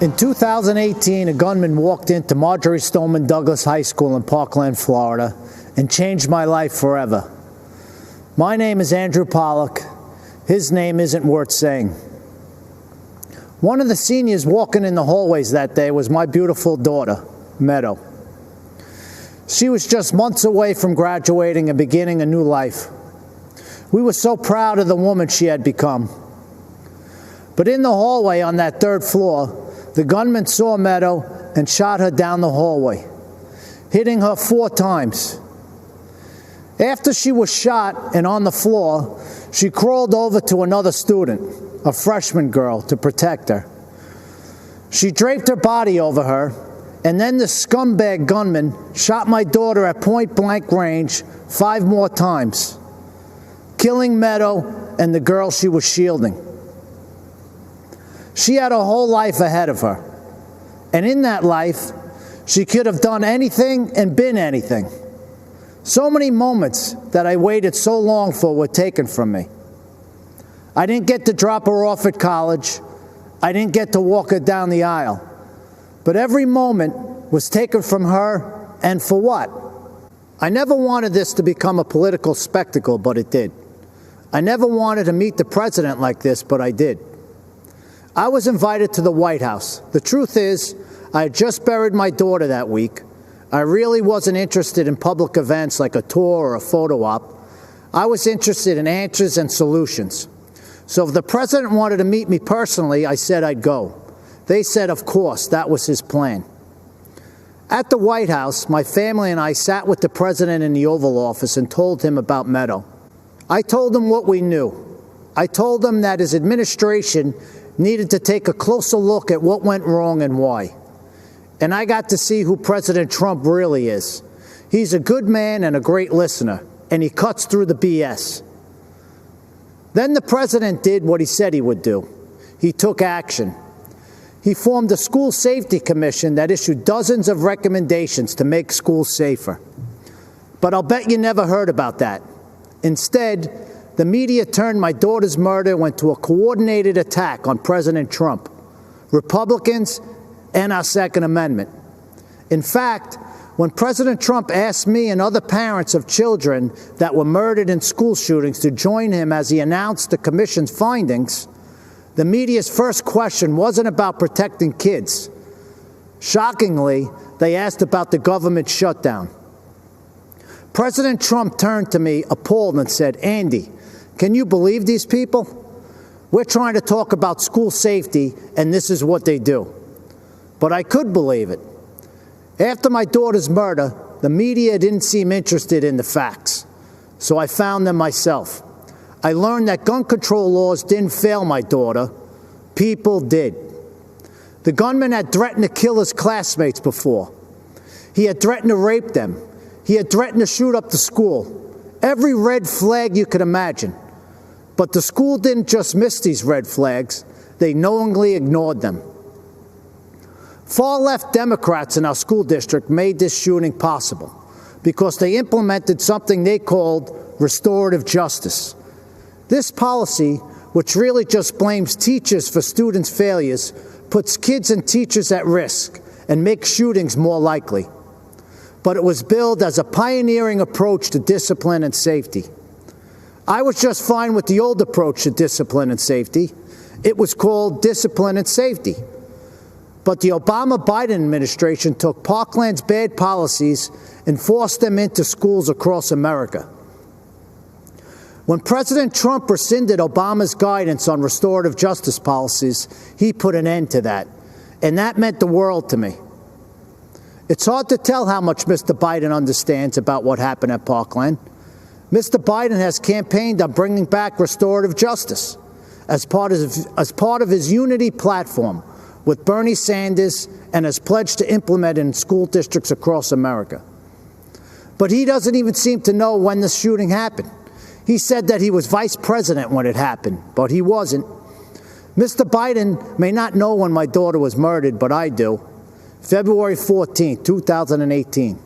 In 2018, a gunman walked into Marjorie Stoneman Douglas High School in Parkland, Florida, and changed my life forever. My name is Andrew Pollack. His name isn't worth saying. One of the seniors walking in the hallways that day was my beautiful daughter, Meadow. She was just months away from graduating and beginning a new life. We were so proud of the woman she had become. But in the hallway on that third floor, the gunman saw Meadow and shot her down the hallway, hitting her 4 times. After she was shot and on the floor, she crawled over to another student, a freshman girl, to protect her. She draped her body over her, and then the scumbag gunman shot my daughter at point-blank range 5 more times, killing Meadow and the girl she was shielding. She had a whole life ahead of her, and in that life, she could have done anything and been anything. So many moments that I waited so long for were taken from me. I didn't get to drop her off at college. I didn't get to walk her down the aisle. But every moment was taken from her, and for what? I never wanted this to become a political spectacle, but it did. I never wanted to meet the president like this, but I did. I was invited to the White House. The truth is, I had just buried my daughter that week. I really wasn't interested in public events like a tour or a photo op. I was interested in answers and solutions. So if the president wanted to meet me personally, I said I'd go. They said, of course, that was his plan. At the White House, my family and I sat with the president in the Oval Office and told him about Meadow. I told him what we knew. I told him that his administration needed to take a closer look at what went wrong and why. And I got to see who President Trump really is. He's a good man and a great listener, and he cuts through the BS. Then the president did what he said he would do. He took action. He formed a school safety commission that issued dozens of recommendations to make schools safer. But I'll bet you never heard about that. Instead, the media turned my daughter's murder into a coordinated attack on President Trump, Republicans, and our Second Amendment. In fact, when President Trump asked me and other parents of children that were murdered in school shootings to join him as he announced the commission's findings, the media's first question wasn't about protecting kids. Shockingly, they asked about the government shutdown. President Trump turned to me appalled and said, "Andy, can you believe these people? We're trying to talk about school safety, and this is what they do." But I could believe it. After my daughter's murder, the media didn't seem interested in the facts, so I found them myself. I learned that gun control laws didn't fail my daughter. People did. The gunman had threatened to kill his classmates before. He had threatened to rape them. He had threatened to shoot up the school. Every red flag you could imagine. But the school didn't just miss these red flags. They knowingly ignored them. Far-left Democrats in our school district made this shooting possible because they implemented something they called restorative justice. This policy, which really just blames teachers for students' failures, puts kids and teachers at risk and makes shootings more likely. But it was billed as a pioneering approach to discipline and safety. I was just fine with the old approach to discipline and safety. It was called discipline and safety. But the Obama-Biden administration took Parkland's bad policies and forced them into schools across America. When President Trump rescinded Obama's guidance on restorative justice policies, he put an end to that. And that meant the world to me. It's hard to tell how much Mr. Biden understands about what happened at Parkland. Mr. Biden has campaigned on bringing back restorative justice as part of his unity platform with Bernie Sanders and has pledged to implement it in school districts across America. But he doesn't even seem to know when the shooting happened. He said that he was vice president when it happened, but he wasn't. Mr. Biden may not know when my daughter was murdered, but I do. February 14, 2018.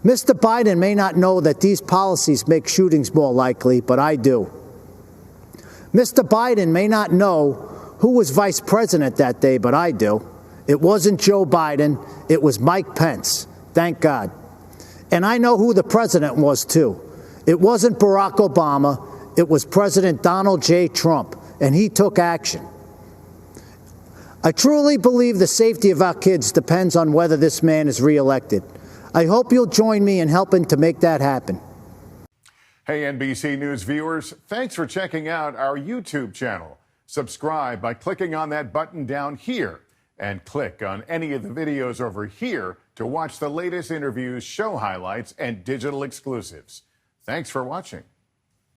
Mr. Biden may not know that these policies make shootings more likely, but I do. Mr. Biden may not know who was vice president that day, but I do. It wasn't Joe Biden. It was Mike Pence. Thank God. And I know who the president was, too. It wasn't Barack Obama. It was President Donald J. Trump, and he took action. I truly believe the safety of our kids depends on whether this man is reelected. I hope you'll join me in helping to make that happen. Hey, NBC News viewers, thanks for checking out our YouTube channel. Subscribe by clicking on that button down here and click on any of the videos over here to watch the latest interviews, show highlights, and digital exclusives. Thanks for watching.